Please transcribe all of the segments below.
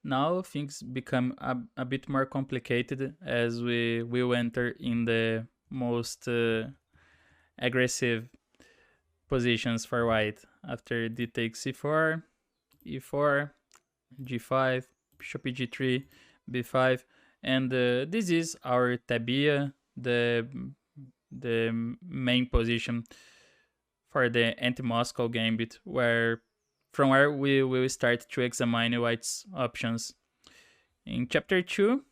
Now things become a bit more complicated as we will enter in the most aggressive positions for white. After d takes c4, e4, g5, bishop g3, b5, and this is our tabia, the main position for the anti-Moscow gambit, from where we will start to examine white's options. In chapter 2,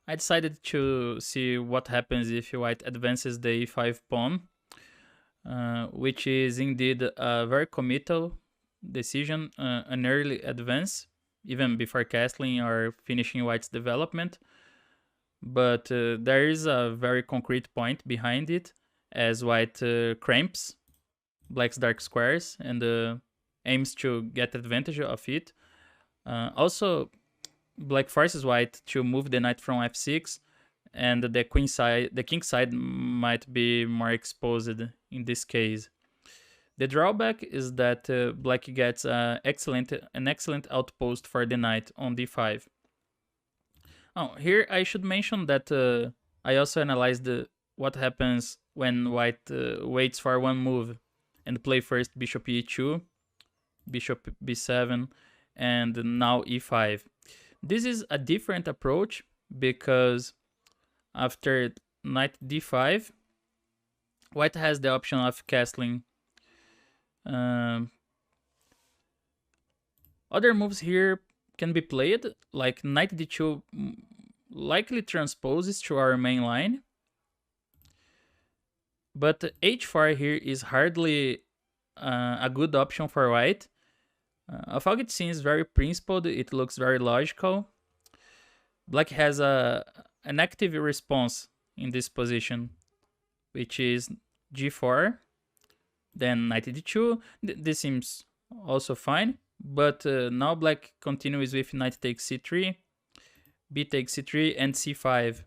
I decided to see what happens if white advances the e5 pawn, which is indeed a very committal decision, an early advance, even before castling or finishing white's development. But there is a very concrete point behind it, as white cramps black's dark squares and aims to get advantage of it. Also, black forces white to move the knight from f6, and the king side might be more exposed in this case. The drawback is that black gets an excellent outpost for the knight on d5. Oh, here I should mention that I also analyzed what happens when white waits for one move and play first bishop e2, bishop b7, and now e5. This is a different approach because after knight d5, white has the option of castling. Other moves here can be played, like knight d2 likely transposes to our main line, but h4 here is hardly a good option for white. Although it seems very principled, it looks very logical. Black has an active response in this position, which is g4, then knight d2. This seems also fine, but now black continues with knight takes c3, b takes c3, and c5.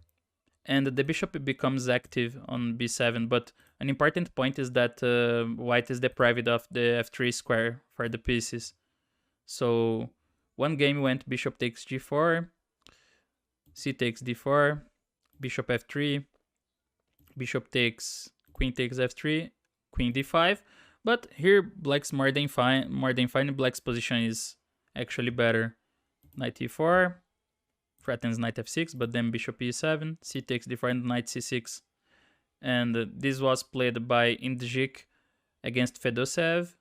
And the bishop becomes active on b7, but an important point is that white is deprived of the f3 square for the pieces. So one game went bishop takes g4, c takes d4, bishop f3, bishop takes, queen takes f3, queen d5. But here black's more than fine. Black's position is actually better. Knight e4 threatens knight f6, but then bishop e7, c takes d4, and knight c6. And this was played by Indjik against Fedosev,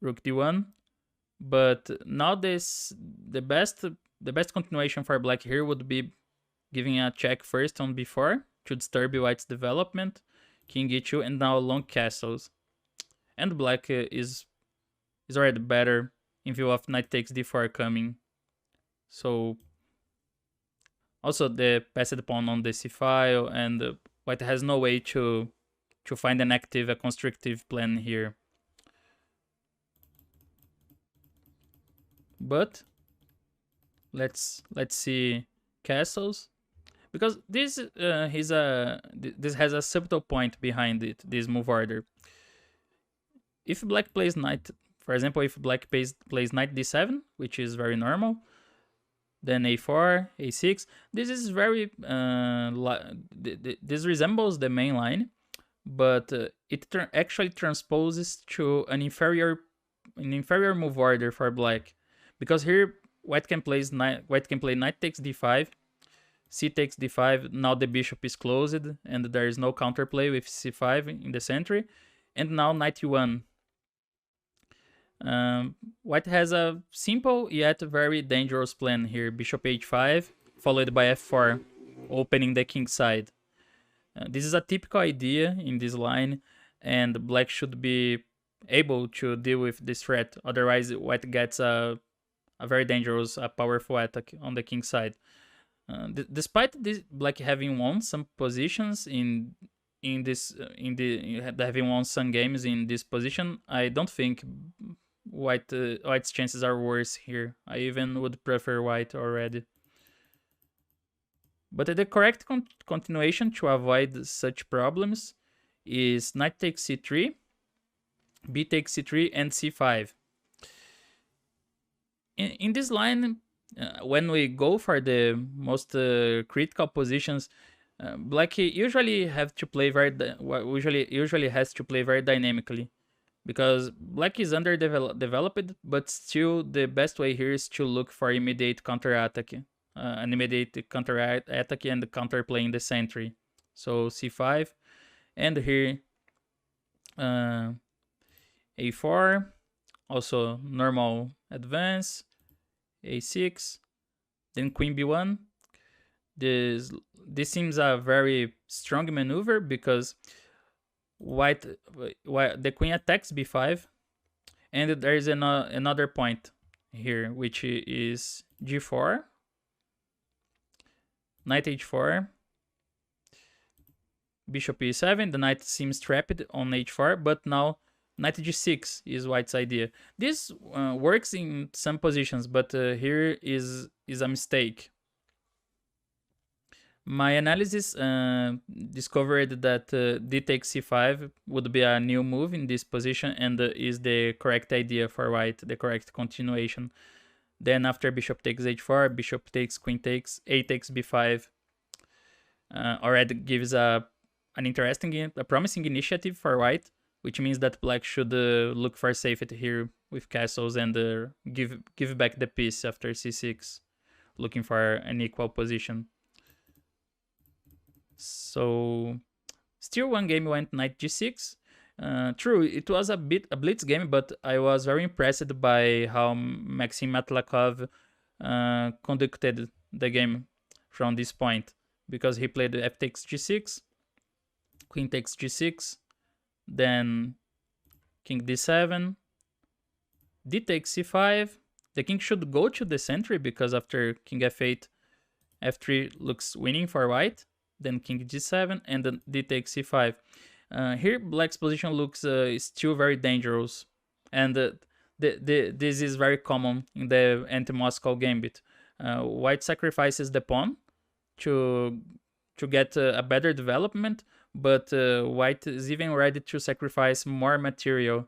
rook d1. But now the best continuation for black here would be giving a check first on b4 to disturb white's development, king e2, and now long castles. And black is already better in view of knight takes d4 coming. So also the passed pawn on the c file, and white has no way to find a constructive plan here. But let's see castles, because this has a subtle point behind it, this move order. If black plays knight, for example, if black plays knight d7, which is very normal, then a4, a6. This is very this resembles the main line, but it actually transposes to an inferior move order for black, because here white can play knight takes d5, c takes d5. Now the bishop is closed, and there is no counterplay with c5 in the center, and now knight e1. White has a simple yet very dangerous plan here. Bishop h5 followed by f4, opening the king side. This is a typical idea in this line, and black should be able to deal with this threat. Otherwise, white gets a very dangerous, powerful attack on the king side. Despite this, black having won some positions having won some games in this position, I don't think white's chances are worse here. I even would prefer white already. But the correct continuation to avoid such problems is knight takes c3, b takes c3, and c5. in this line, when we go for the most critical positions, black usually have to play usually has to play very dynamically, because black is underdeveloped, but still the best way here is to look for immediate counter attack, an immediate counter attack and counter playing the sentry. So c5, and here a4, also normal advance, a6, then queen b1. This seems a very strong maneuver because white the queen attacks b5, and there is another point here, which is g4, knight h4, bishop e7. The knight seems trapped on h4, but now knight g6 is white's idea. This works in some positions, but here is a mistake. My analysis discovered that d takes c5 would be a new move in this position, and is the correct idea for white, the correct continuation. Then after bishop takes h4, bishop takes, queen takes, a takes b5 already gives a promising initiative for white, which means that black should look for safety here with castles and give back the piece after c6, looking for an equal position. So still one game went knight g6. True, it was a blitz game, but I was very impressed by how Maxim Matlakov conducted the game from this point, because he played f takes g6, queen takes g6, then king d7, d takes c5. The king should go to the sentry, because after king f8, f3 looks winning for white. Then king g7, and then d takes c5. Here black's position looks still very dangerous, and this is very common in the anti-Moscow gambit. White sacrifices the pawn to get a better development, but white is even ready to sacrifice more material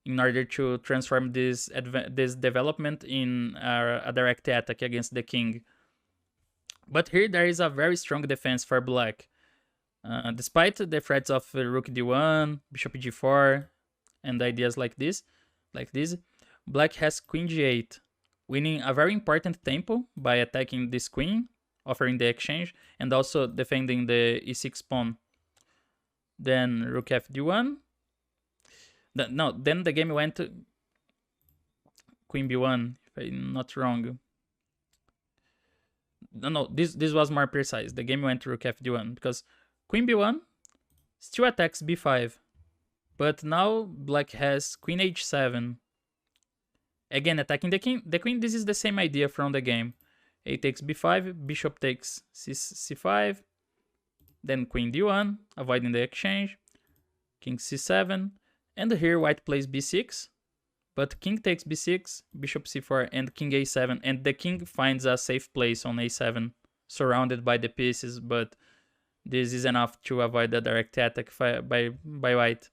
in order to transform this development in a direct attack against the king. But here there is a very strong defense for black. Despite the threats of rook d1, bishop g4, and ideas like this, black has queen g8, winning a very important tempo by attacking this queen, offering the exchange, and also defending the e6 pawn. Then rook f d1. Then the game went to queen b1, if I'm not wrong. No, this was more precise. The game went to rook f d1, because queen b1 still attacks b5, but now black has queen h7, again attacking the king. The queen, this is the same idea from the game. A takes b5, bishop takes c5, then queen d1, avoiding the exchange, king c7, and here white plays b6, but king takes b6, bishop c4, and king a7, and the king finds a safe place on a7, surrounded by the pieces, but this is enough to avoid the direct attack by white.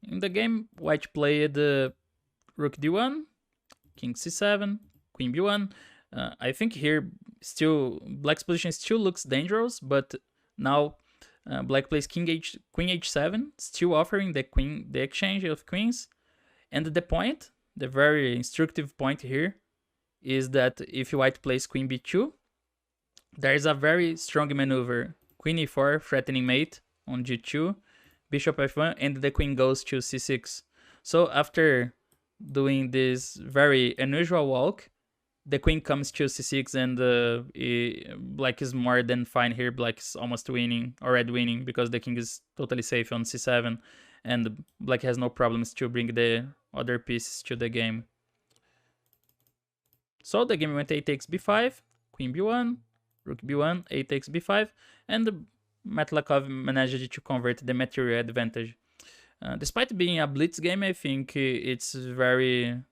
In the game, white played rook d1, king c7, queen b1. I think here still black's position still looks dangerous, but now black plays queen h7, still offering the exchange of queens. And the very instructive point here, is that if white plays queen b2, there is a very strong maneuver. Queen e4, threatening mate on g2, bishop f1, and the queen goes to c6. So after doing this very unusual walk, the queen comes to c6, and black is more than fine here. Black is almost already winning, because the king is totally safe on c7, and black has no problems to bring the other pieces to the game. So the game went a takes b5, queen b1, rook b1, a takes b5, and Matlakov managed to convert the material advantage. Despite being a blitz game, I think it's very,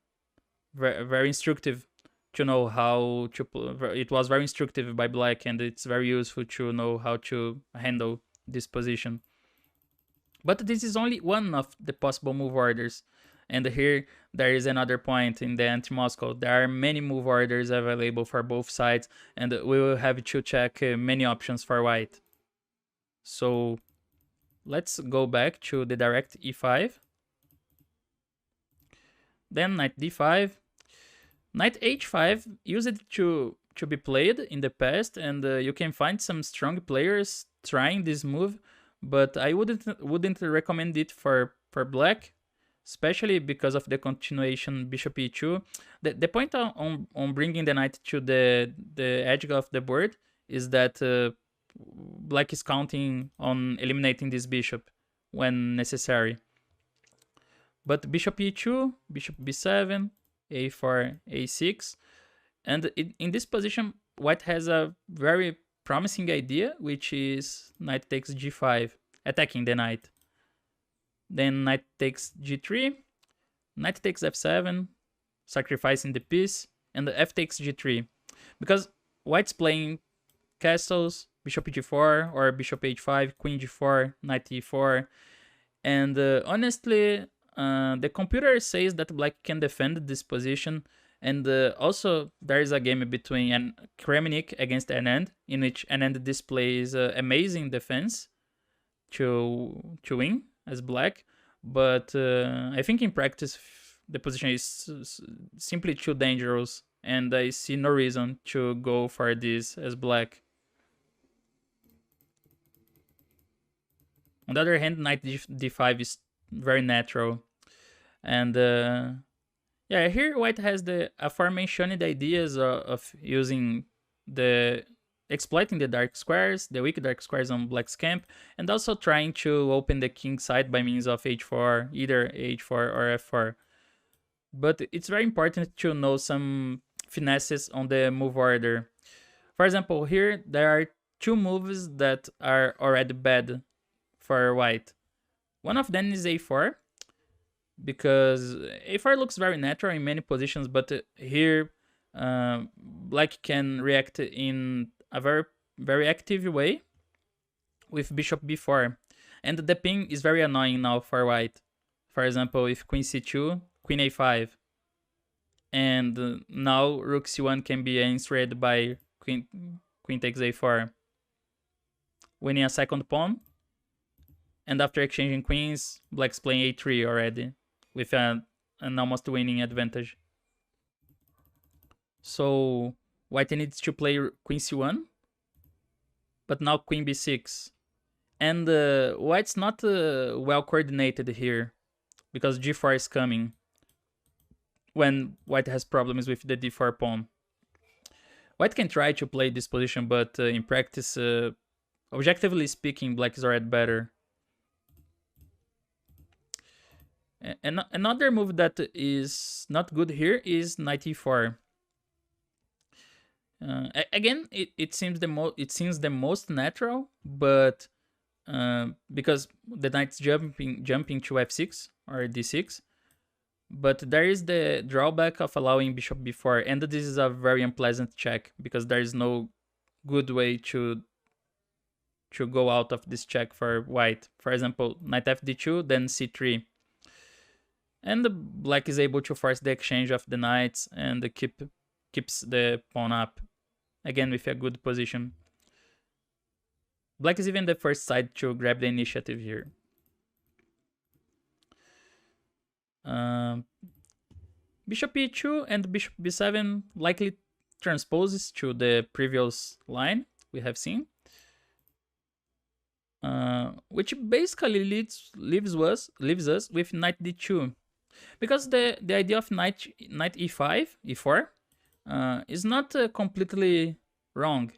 very instructive to know how to. It was very instructive by black, and it's very useful to know how to handle this position. But this is only one of the possible move orders. And here there is another point in the anti-Moscow. There are many move orders available for both sides, and we will have to check many options for white. So let's go back to the direct e5. Then knight d5. Knight h5 used to be played in the past, and you can find some strong players trying this move, but I wouldn't recommend it for black, especially because of the continuation bishop e2. The point on bringing the knight to the edge of the board is that black is counting on eliminating this bishop when necessary. But bishop e2, bishop b7, a4, a6, and in this position, white has a very promising idea, which is knight takes g5, attacking the knight. Then knight takes g3, knight takes f7, sacrificing the piece, and f takes g3. Because white's playing castles, bishop g4, or bishop h5, queen g4, knight e4, and honestly, the computer says that black can defend this position, and also there is a game between Kramnik against Anand, in which Anand displays amazing defense to win as black, but I think in practice the position is simply too dangerous, and I see no reason to go for this as black. On the other hand, knight d5 is very natural, and yeah, here white has the aforementioned ideas of using exploiting the dark squares, the weak dark squares on black's camp, and also trying to open the king side by means of h4, either h4 or f4. But it's very important to know some finesses on the move order. For example, here there are two moves that are already bad for white. One of them is a4, because a4 looks very natural in many positions, but here black can react in a very active way with bishop b4, and the ping is very annoying now for white. For example, if queen c2, queen a5, and now rook c1 can be answered by queen takes a4, winning a second pawn, and after exchanging queens, black's playing a3 already, with an almost winning advantage. So white needs to play queen c1, but now queen b6. And white's not well coordinated here, because g4 is coming when white has problems with the d4 pawn. White can try to play this position, but in practice, objectively speaking, black is already better. Another move that is not good here is knight e4. Again, it seems the most natural, but because the knight's jumping to f6 or d6, but there is the drawback of allowing bishop b4, and this is a very unpleasant check because there is no good way to go out of this check for white. For example, knight fd2, then c3. And the black is able to force the exchange of the knights and keeps the pawn up, again with a good position. Black is even the first side to grab the initiative here. Bishop e2 and bishop b7 likely transposes to the previous line we have seen, which basically leaves us with knight d2. Because the idea of knight e4 is not completely wrong.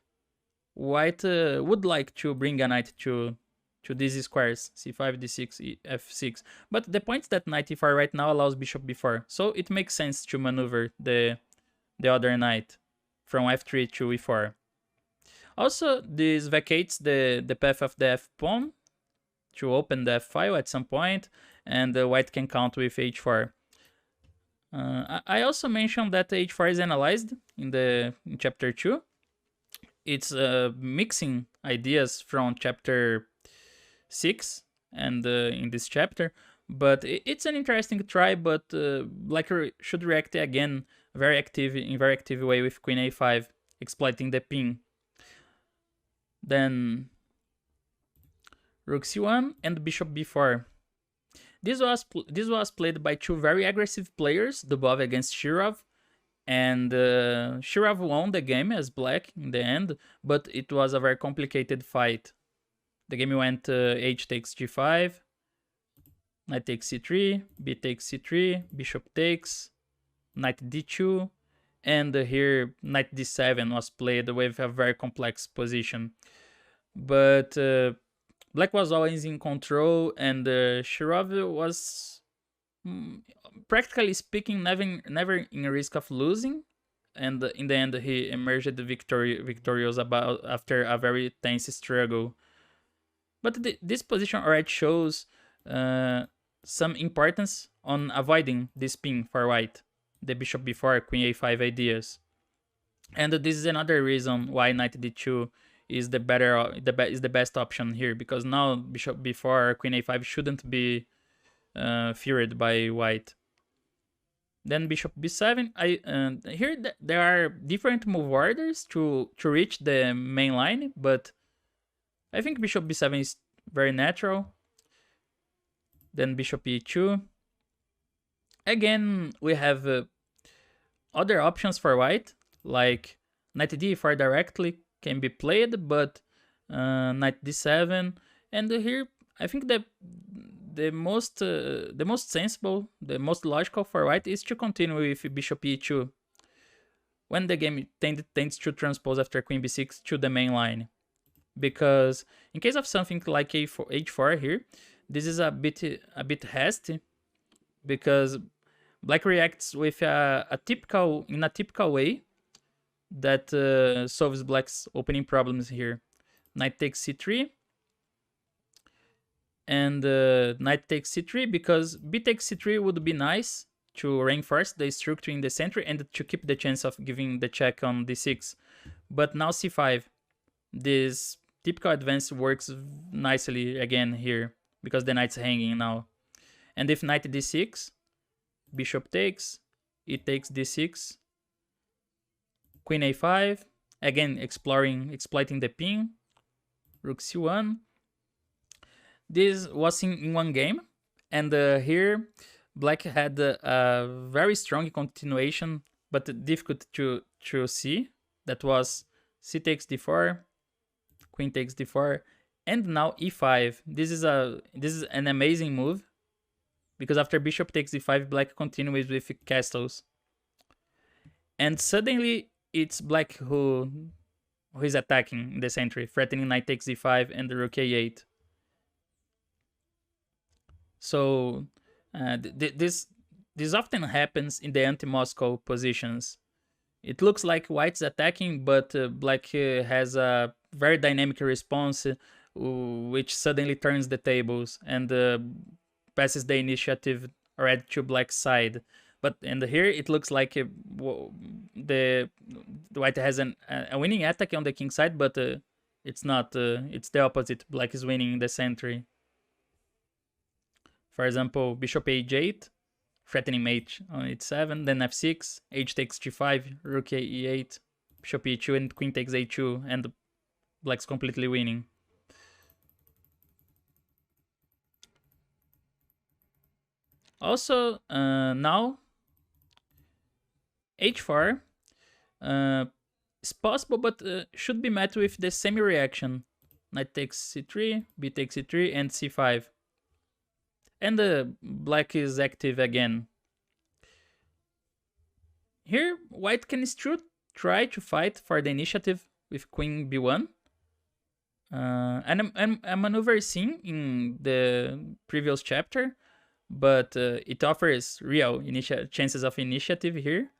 White would like to bring a knight to these squares, c5, d6, f6. But the point is that knight e4 right now allows bishop b4, so it makes sense to maneuver the other knight from f3 to e4. Also, this vacates the path of the f pawn to open the f file at some point, and white can count with h4. I also mentioned that h4 is analyzed in chapter 2. It's mixing ideas from chapter 6 and in this chapter, But it's an interesting try, but black should react again in very active way with queen a5, exploiting the pin. Then rook c1 and bishop b4. This was played by two very aggressive players, Dubov against Shirov, and Shirov won the game as black in the end, but it was a very complicated fight. The game went h takes g5, knight takes c3, b takes c3, bishop takes, knight d2, and here knight d7 was played with a very complex position. But black was always in control, and Shirov was, practically speaking, never in risk of losing. And in the end, he emerged victorious after a very tense struggle. But this position already shows some importance on avoiding this pin for white, the bishop b4, queen a5 ideas. And this is another reason why knight d2 is the best option here, because now bishop b4, queen a5 shouldn't be feared by white. Then bishop b7. Here there are different move orders to reach the main line, but I think bishop b7 is very natural. Then bishop e2. Again, we have other options for white, like knight d4 directly can be played, but knight d7. And here, I think that the most sensible, the most logical for white is to continue with bishop e2, when the game tends to transpose after queen b6 to the main line. Because in case of something like h4 here, this is a bit hasty, because black reacts with in a typical way that solves black's opening problems here. Knight takes c3, and knight takes c3, because b takes c3 would be nice to reinforce the structure in the center and to keep the chance of giving the check on d6. But now c5, this typical advance works nicely again here, because the knight's hanging now. And if knight d6, bishop takes, e takes d6, queen a5, again exploiting the pin, rook c1. This was in one game, and here black had a very strong continuation, but difficult to see. That was c takes d4, queen takes d4, and now e5. This is an amazing move, because after bishop takes d5, black continues with castles, and suddenly it's black who is attacking in the center, threatening knight takes d5 and the rook a8. So this often happens in the anti-Moscow positions. It looks like white's attacking, but black has a very dynamic response, which suddenly turns the tables and passes the initiative already to black's side. And here it looks like the white has a winning attack on the king side, but it's not. It's the opposite. Black is winning in the center. For example, bishop h8, threatening mate on h7, then f6, h takes g5, rook e8, bishop e2, and queen takes a2, and black's completely winning. Also, now h4 is possible, but should be met with the semi-reaction. Knight takes c3, b takes c3, and c5. And black is active again. Here, white can still try to fight for the initiative with queen b1. And a maneuver seen in the previous chapter, but it offers real chances of initiative here,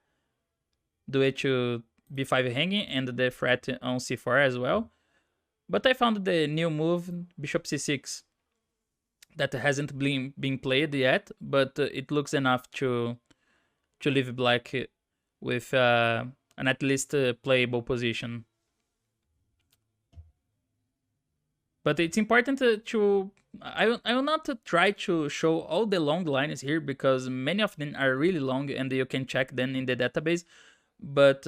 due to b5 hanging and the threat on c4 as well. But I found the new move, bishop c6, that hasn't been played yet, but it looks enough to leave black with an at least playable position. But it's important I will not try to show all the long lines here because many of them are really long and you can check them in the database. But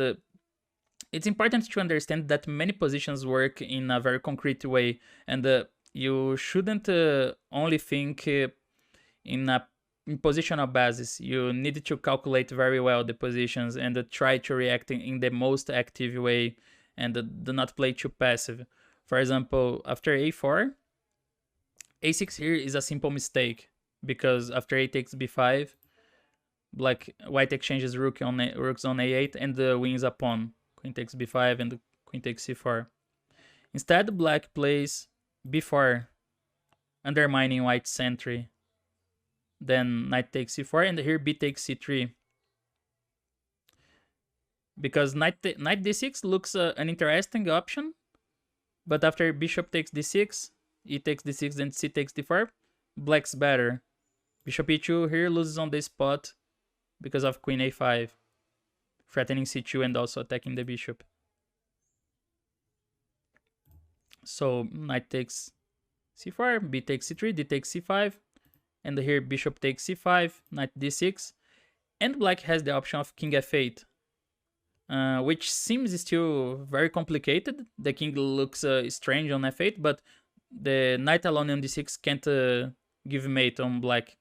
it's important to understand that many positions work in a very concrete way, and you shouldn't only think in a in positional basis. You need to calculate very well the positions and try to react in the most active way, and do not play too passive. For example, after a4, a6 here is a simple mistake because after a takes b5, white exchanges rooks on a8 and wins a pawn. Queen takes b5 and queen takes c4. Instead, black plays b4, undermining white's sentry. Then knight takes c4, and here b takes c3. Because knight d6 looks an interesting option, but after bishop takes d6, e takes d6, and c takes d4, black's better. Bishop e2 here loses on the spot because of queen a5, threatening c2 and also attacking the bishop. So knight takes c4, b takes c3, d takes c5, and here bishop takes c5, knight d6, and black has the option of king f8, which seems still very complicated. The king looks strange on f8, but the knight alone on d6 can't give mate on black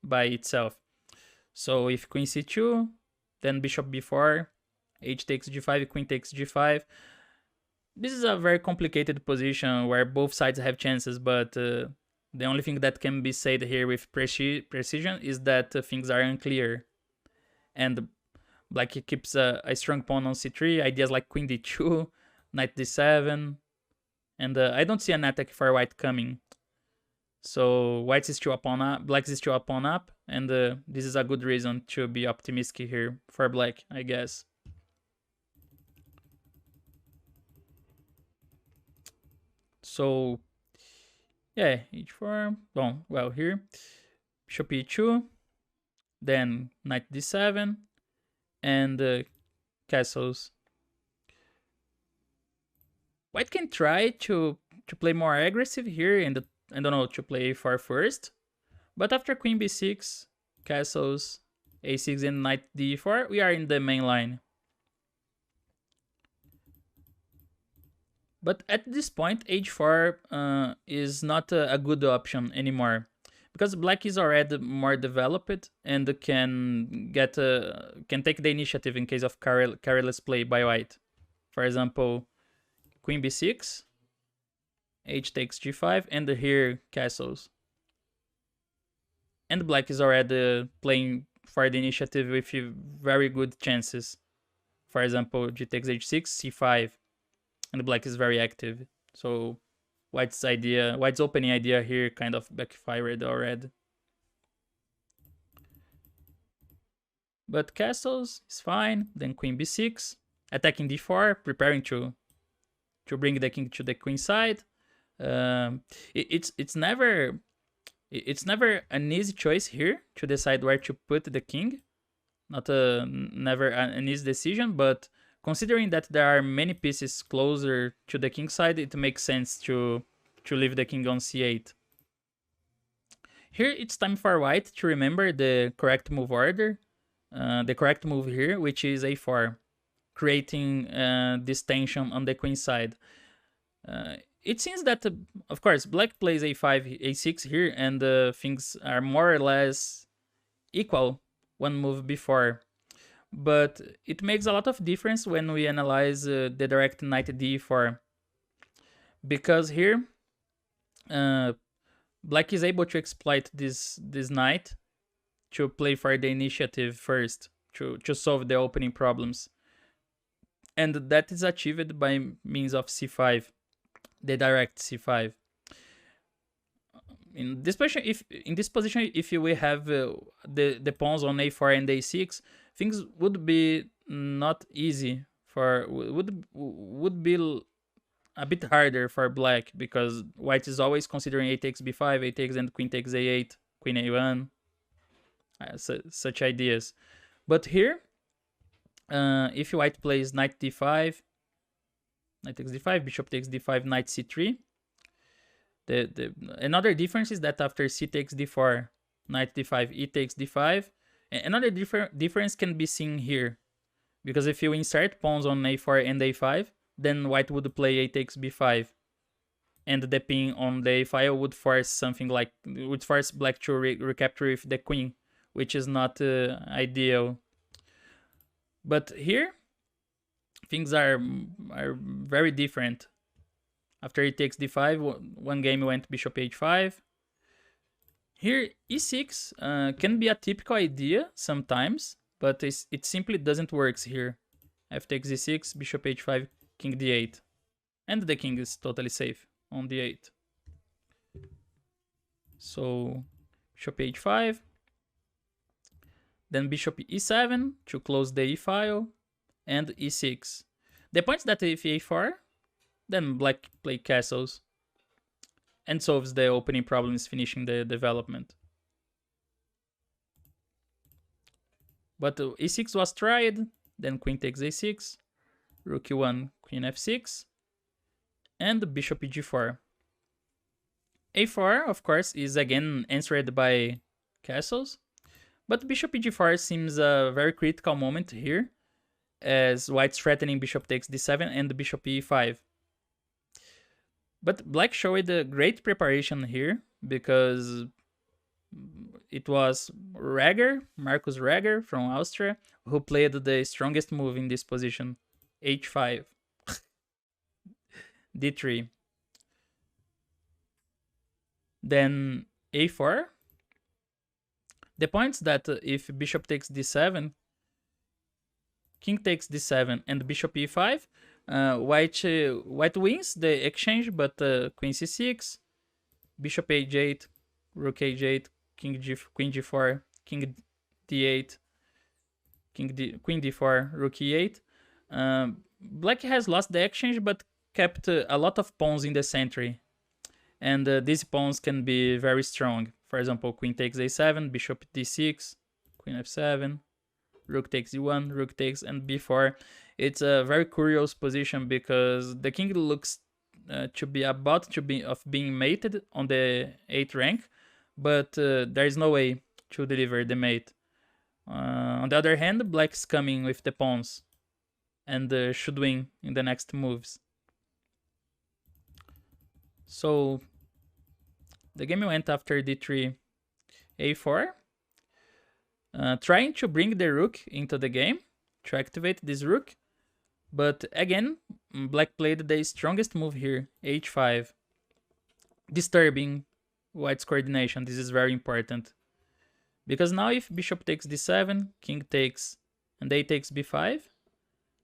by itself. So if queen c2, then bishop b4, h takes g5, queen takes g5. This is a very complicated position where both sides have chances, but the only thing that can be said here with precision is that things are unclear. And black keeps a strong pawn on c3, ideas like queen d2, knight d7, and I don't see an attack for white coming. So white is still a pawn up, black is still a pawn up, and this is a good reason to be optimistic here for black, I guess. So yeah, h4, well here, bishop e2, then knight d7, and castles. White can try to play more aggressive here and I don't know, to play a4 first, but after queen b6, castles, a6 and knight d4, we are in the main line. But at this point, h4 is not a good option anymore, because black is already more developed and can take the initiative in case of careless play by white. For example, queen b6, h takes g5, and here castles. And black is already playing for the initiative with very good chances. For example, g takes h6, c5, and black is very active. So white's opening idea here kind of backfired already. But castles is fine. Then queen b6, attacking d4, preparing to bring the king to the queen side. It's never an easy choice here to decide where to put the king. Never an easy decision, but considering that there are many pieces closer to the king side, it makes sense to leave the king on c8. Here it's time for white to remember the correct move order, the correct move here, which is a4, creating this tension on the queen side. It seems that, of course, black plays a5, a6 here, and things are more or less equal one move before. But it makes a lot of difference when we analyze the direct knight d4. Because here, black is able to exploit this knight to play for the initiative first, to solve the opening problems. And that is achieved by means of c5. The direct c5. In this position, if we have the pawns on a4 and a6, things would be not easy would be a bit harder for black, because white is always considering a takes b5, a takes and queen takes a8, queen a1, such ideas. But here, if white plays knight d5, knight takes d5, bishop takes d5, knight c3, Another difference is that after c takes d4, knight d5, e takes d5. Another difference can be seen here, because if you insert pawns on a4 and a5, then white would play a takes b5, and the pin on the a file would force something like, would force black to recapture with the queen, which is not ideal. But here, things are very different. After it takes d5, one game went bishop h5. Here, e6 can be a typical idea sometimes, but it simply doesn't work here. F takes e6, bishop h5, king d8. And the king is totally safe on d8. So, bishop h5. Then bishop e7 to close the e file. And e6. The point is that if a4, then black play castles and solves the opening problems, finishing the development. But e6 was tried, then queen takes a6, rook e1, queen f6, and bishop g4. a4, of course, is again answered by castles, but bishop g4 seems a very critical moment here, as white's threatening bishop takes d7 and bishop e5. But black showed a great preparation here, because it was Marcus Reger from Austria, who played the strongest move in this position, h5, d3. Then a4. The point's that if bishop takes d7, king takes d7, and bishop e5, white wins the exchange, but queen c6, bishop h8, rook h8, queen g4, king d8, queen d4, rook e8. Black has lost the exchange, but kept a lot of pawns in the center, and these pawns can be very strong. For example, queen takes a7, bishop d6, queen f7, rook takes e1, rook takes, and b4. It's a very curious position, because the king looks to be about to be being mated on the 8th rank, but there is no way to deliver the mate. On the other hand, black's coming with the pawns and should win in the next moves. So the game went after d3, a4, trying to bring the rook into the game to activate this rook. But again, black played the strongest move here, h5, disturbing white's coordination. This is very important, because now if bishop takes d7, king takes, and a takes b5,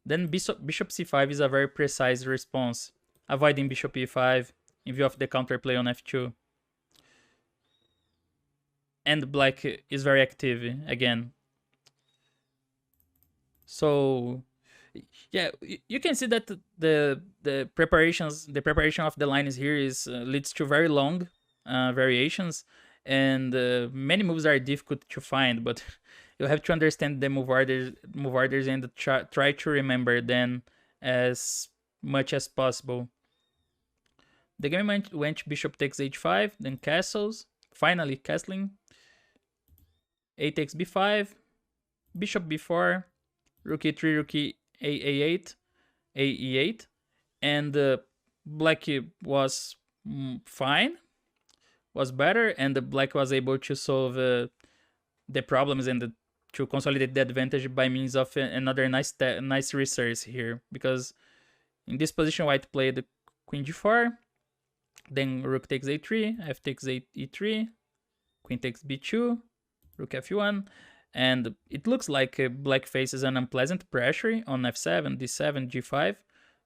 then bishop c5 is a very precise response, avoiding bishop e5 in view of the counterplay on f2. And black is very active again. So yeah, you can see that the preparation of the lines here is leads to very long variations, and many moves are difficult to find, but you have to understand the move orders and try to remember them as much as possible. The game went bishop takes h5, then castles, finally castling, a takes b5, bishop b4, rook e3, rook a8, a e8, and black was fine, was better, and black was able to solve the problems and to consolidate the advantage by means of another nice resource here, because in this position white played queen g4, then rook takes a3, f takes e3, queen takes b2, rook f1, and it looks like black faces an unpleasant pressure on f7, d7, g5,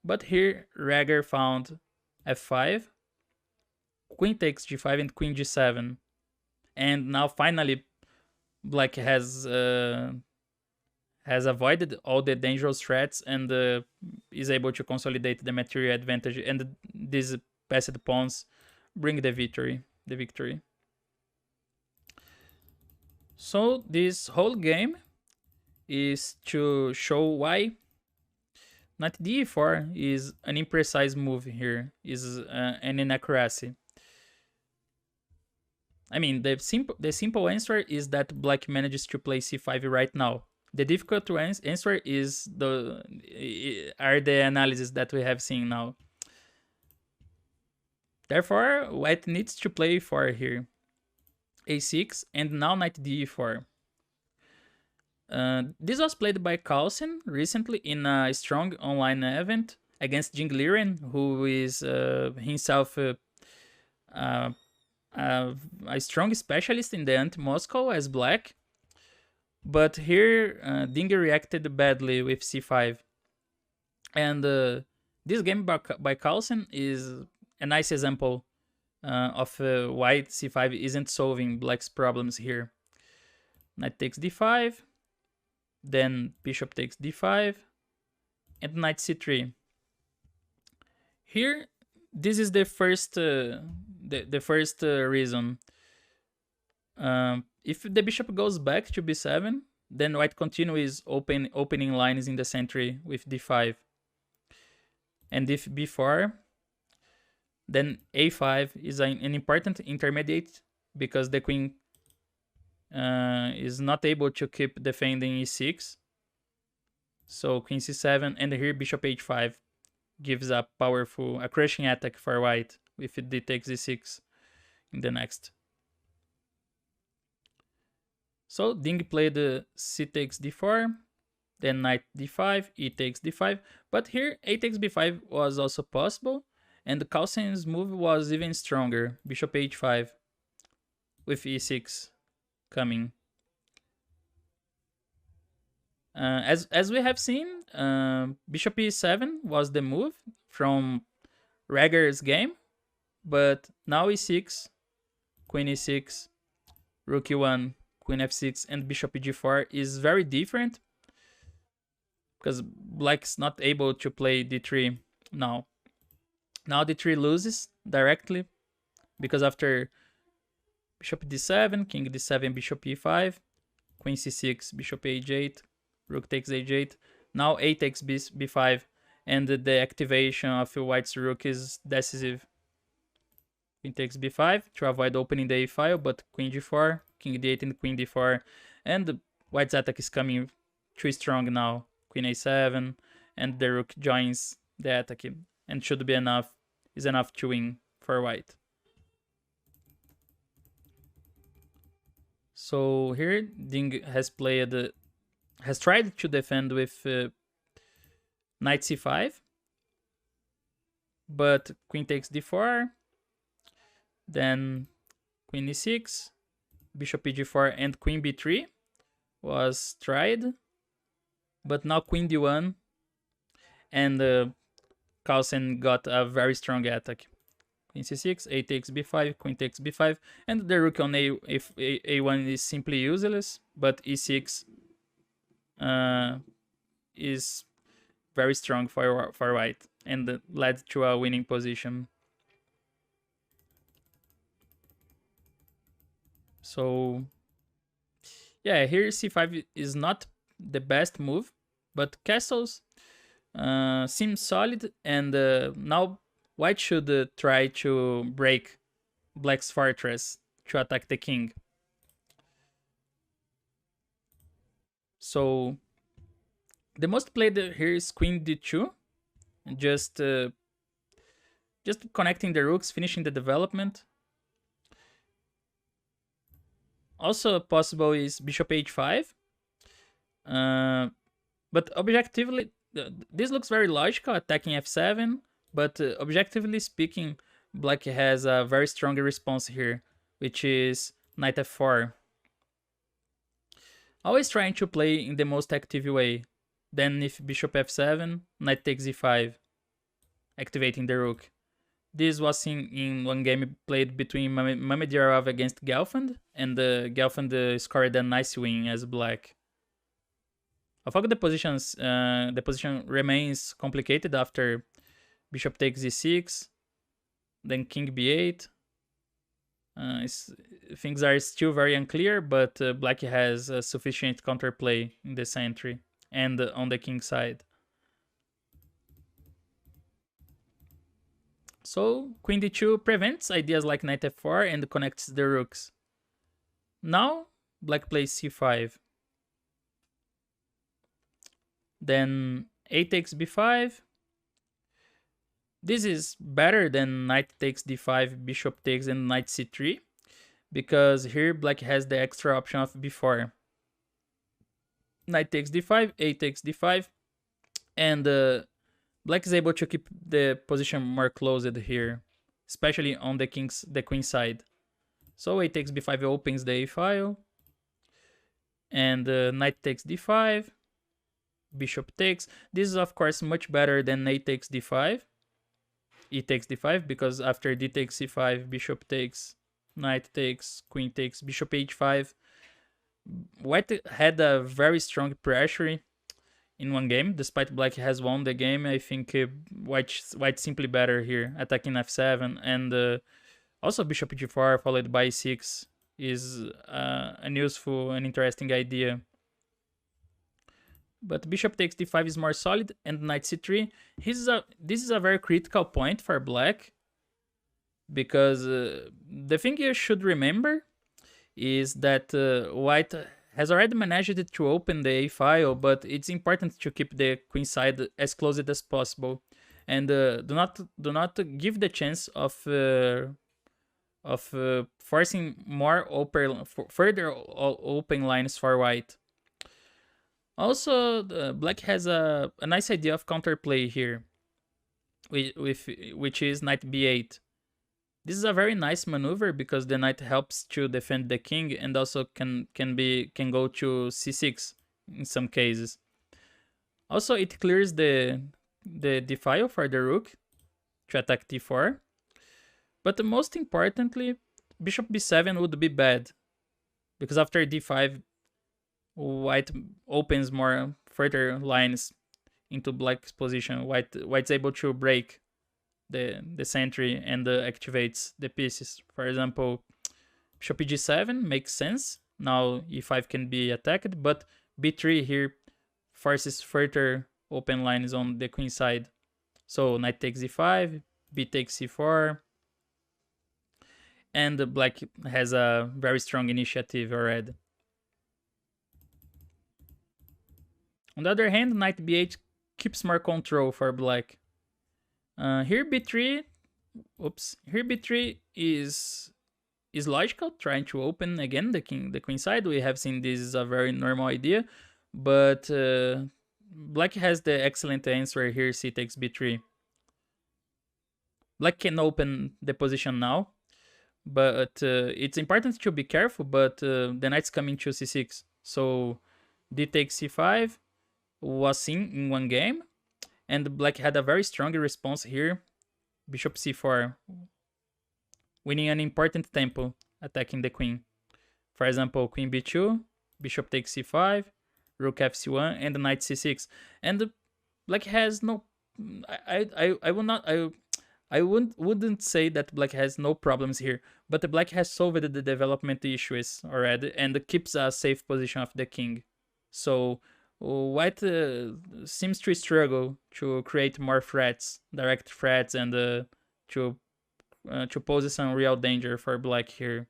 but here Reger found f5, queen takes g5, and queen g7, and now finally black has avoided all the dangerous threats and is able to consolidate the material advantage, and these passed pawns bring the victory. So this whole game is to show why knight d4 is an imprecise move here, is an inaccuracy. I mean, the simple answer is that black manages to play c5 right now. The difficult answer is the analysis that we have seen now. Therefore, white needs to play e4 here. a6 and now knight d4. This was played by Carlsen recently in a strong online event against Jing Liren, who is himself a strong specialist in the anti-Moscow as black. But here, Ding reacted badly with c5. And this game by Carlsen is a nice example of why c5 isn't solving black's problems here. Knight takes d5, then bishop takes d5, and knight c3. Here, this is the first reason. If the bishop goes back to b7, then white continues opening lines in the center with d5. And if b4, then a5 is an important intermediate because the queen is not able to keep defending e6. So queen c7, and here bishop h5 gives a crushing attack for white if d takes e6 in the next. So Ding played c takes d4, then knight d5, e takes d5, but here a takes b5 was also possible, and Carlsen's move was even stronger, bishop h5 with e6 coming. As we have seen, bishop e7 was the move from Rager's game, but now e6, queen e6, rook e1, queen f6, and bishop g4 is very different because black's not able to play d3 now. Now d3 loses directly because after bishop d7, king d7, bishop e5, queen c6, bishop h8, rook takes h8. Now a takes b5, and the activation of white's rook is decisive. Queen takes b5 to avoid opening the a file, but queen g4, king d8, and queen d4, and white's attack is coming too strong now. Queen a7, and the rook joins the attack, and should be enough to win for white. So here Ding has tried to defend with knight c5, but queen takes d4, then queen e6, bishop e4, and queen b3 was tried, but now queen d1, and Carlsen got a very strong attack. Queen c6, a takes b5, queen takes b5, and the rook on a1 is simply useless, but e6 is very strong for white and led to a winning position. So yeah, here c5 is not the best move, but castles seem solid, and now white should try to break black's fortress to attack the king. So the most played here is queen d2, just connecting the rooks, finishing the development. Also possible is bishop h5, but objectively this looks very logical, attacking f7, but objectively speaking, black has a very strong response here, which is knight f4. Always trying to play in the most active way. Then if bishop f7, knight takes e5, activating the rook. This was seen in one game played between Mamedyarov against Gelfand, and Gelfand scored a nice win as black. Although the position remains complicated after bishop takes e6, then king b8. Things are still very unclear, but black has sufficient counterplay in the center and on the king side. So queen d2 prevents ideas like knight f4 and connects the rooks. Now black plays c5. Then a takes b5. This is better than knight takes d5, bishop takes, and knight c3, because here black has the extra option of b4. Knight takes d5, a takes d5, and black is able to keep the position more closed here, especially on the queen side. So a takes b5 opens the a file, and knight takes d5, bishop takes. This is of course much better than a takes d5, e takes d5, because after d takes c5, bishop takes, knight takes, queen takes, bishop h5. White had a very strong pressure in one game. Despite black has won the game, I think white simply better here, attacking f7, and also bishop g4 followed by e6 is an useful and interesting idea. But bishop takes d5 is more solid, and knight c3. This is a very critical point for black, because the thing you should remember is that white has already managed to open the a file, but it's important to keep the queen side as closed as possible, and do not give the chance of forcing more further open lines for white. Also, black has a nice idea of counterplay here, which is knight b8. This is a very nice maneuver because the knight helps to defend the king, and also can go to c6 in some cases. Also, it clears the d file for the rook to attack d4. But most importantly, bishop b7 would be bad, because after d5, white opens more further lines into black's position. White's able to break the sentry and activates the pieces. For example, bishop g7 makes sense. Now e5 can be attacked, but b3 here forces further open lines on the queen side. So knight takes e5, b takes c4, and black has a very strong initiative already. On the other hand, knight b8 keeps more control for black. Here b3 is logical, trying to open again the queen side. We have seen this is a very normal idea, but black has the excellent answer here, c takes b3. Black can open the position now, but it's important to be careful, but the knight's coming to c6. So d takes c5 was seen in one game, and black had a very strong response here. Bishop c4, winning an important tempo, attacking the queen. For example, queen b2, bishop takes c5, rook fc1, and knight c6. And black has no... I wouldn't say that black has no problems here, but the black has solved the development issues already and keeps a safe position of the king. So white seems to struggle to create more threats, direct threats, and to pose some real danger for black here.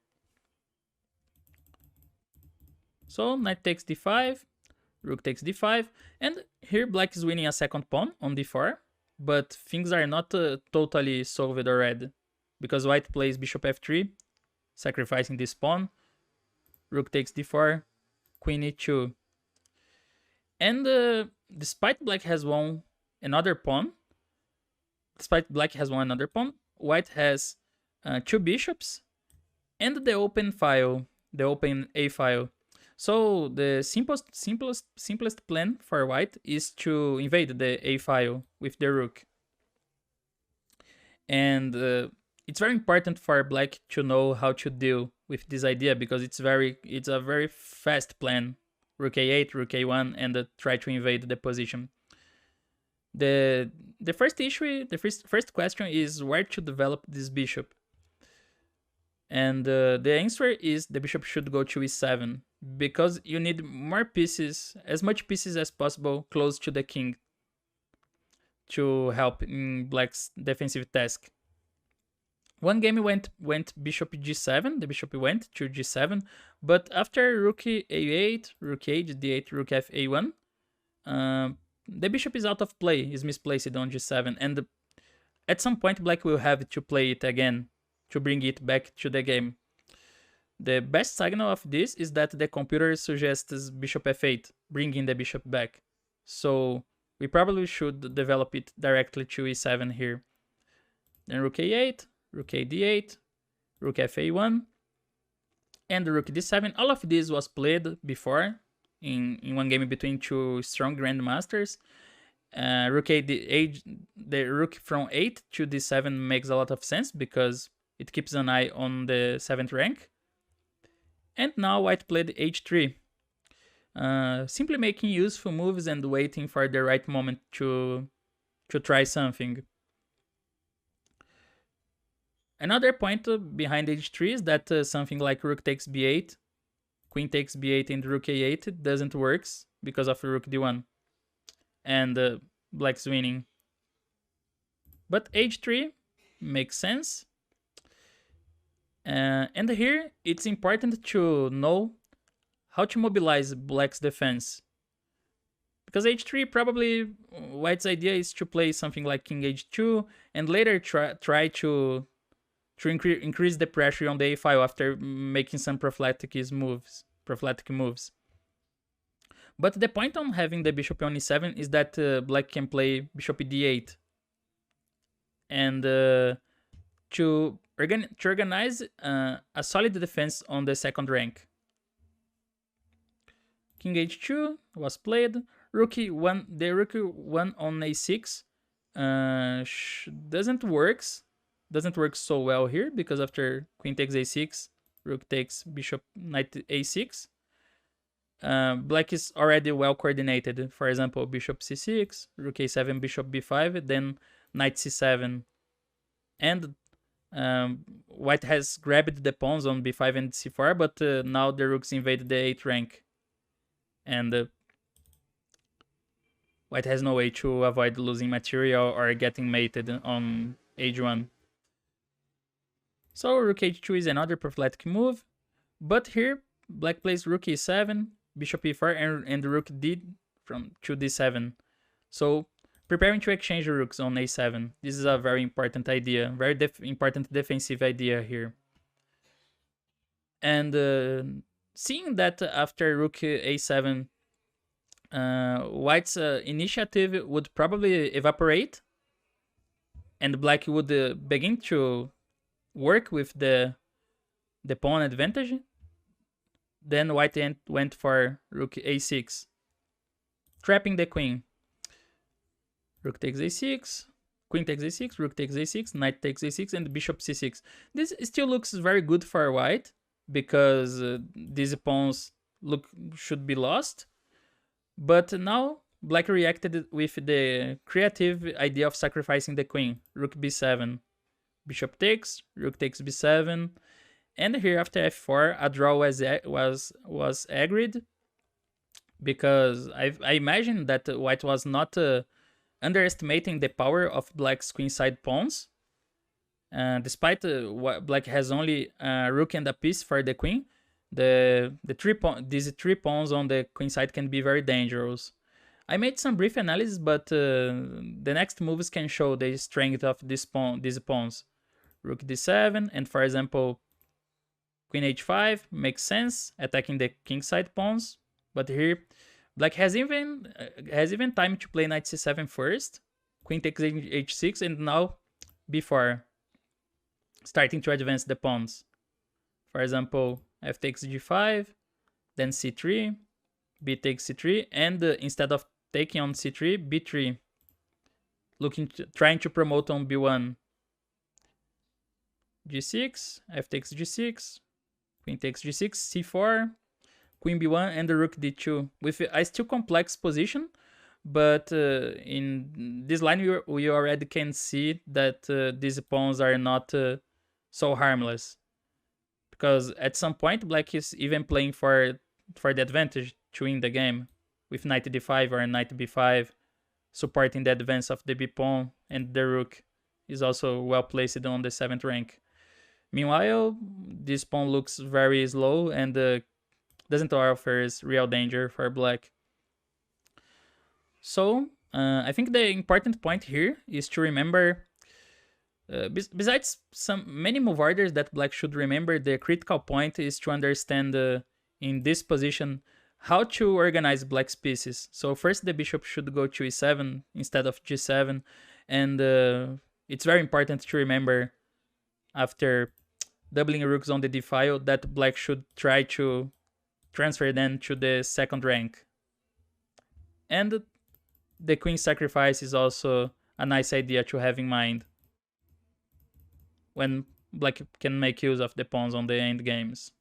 So knight takes d5, rook takes d5, and here black is winning a second pawn on d4, but things are not totally solved already, because white plays bishop f3, sacrificing this pawn, rook takes d4, queen e2. And despite black has won another pawn, white has two bishops and the open file, the open a file. So the simplest plan for white is to invade the a file with the rook. And it's very important for black to know how to deal with this idea, because it's a very fast plan. Rook a8, rook a1, and try to invade the position. The first issue, the first question is where to develop this bishop. And the answer is the bishop should go to e7, because you need more pieces, as much pieces as possible, close to the king to help in black's defensive task. One game went bishop g7, the bishop went to g7, but after rook a8, rook h, d8, rook f a1, the bishop is out of play, is misplaced on g7, and at some point black will have to play it again to bring it back to the game. The best signal of this is that the computer suggests bishop f8, bringing the bishop back. So we probably should develop it directly to e7 here. Then rook a8, rook a d8, rook f a1, and rook d7. All of this was played before in one game between two strong grandmasters. Rook a d8, the rook from 8 to d7 makes a lot of sense because it keeps an eye on the 7th rank. And now white played h3, simply making useful moves and waiting for the right moment to try something. Another point behind h3 is that something like rook takes b8, queen takes b8 and rook a8 doesn't work because of rook d1, and black's winning. But h3 makes sense. And here it's important to know how to mobilize black's defense. Because h3 probably white's idea is to play something like king h2 and later try to increase the pressure on the a file after making some prophylactic moves. But the point on having the bishop on e7 is that black can play bishop d8. And to organize a solid defense on the 2nd rank. King h2 was played. Rook e1, the rook e1 on a6 doesn't work so well here because after queen takes a6, rook takes bishop knight a6. Black is already well coordinated. For example, bishop c6, rook a7, bishop b5, then knight c7, and white has grabbed the pawns on b5 and c4, but now the rooks invade the 8th rank, and white has no way to avoid losing material or getting mated on h1. So rook h2 is another prophylactic move, but here black plays rook e7, bishop e4, and rook d to d7. So preparing to exchange rooks on a7. This is a very important idea, very important defensive idea here. And seeing that after rook a7, white's initiative would probably evaporate, and black would begin to work with the pawn advantage, then white went for rook a6, trapping the queen. Rook takes a6, queen takes a6, rook takes a6, knight takes a6, and bishop c6. This still looks very good for white because these pawns should be lost. But now black reacted with the creative idea of sacrificing the queen. Rook b7, bishop takes, rook takes b7, and here after f4 a draw was agreed because I imagine that white was not underestimating the power of black's queenside pawns. Despite black has only a rook and a piece for the queen, these 3 pawns on the queenside can be very dangerous. I made some brief analysis, but the next moves can show the strength of these pawns. Rook d7, and for example, queen h5 makes sense, attacking the kingside pawns. But here, black has even time to play knight c7 first, queen takes h6, and now b4, starting to advance the pawns. For example, f takes g5, then c3, b takes c3, and instead of taking on c3, b3, trying to promote on b1. g6, f takes g6, queen takes g6, c4, queen b1, and the rook d2, with a still complex position, but in this line we already can see that these pawns are not so harmless, because at some point black is even playing for the advantage to win the game, with knight d5 or knight b5, supporting the advance of the b pawn, and the rook is also well placed on the 7th rank. Meanwhile, this pawn looks very slow and doesn't offer real danger for black. So I think the important point here is to remember, besides some many move orders that black should remember, the critical point is to understand in this position how to organize black's pieces. So first the bishop should go to e7 instead of g7, and it's very important to remember after doubling rooks on the d file that black should try to transfer them to the second rank. And the queen sacrifice is also a nice idea to have in mind when black can make use of the pawns on the end games.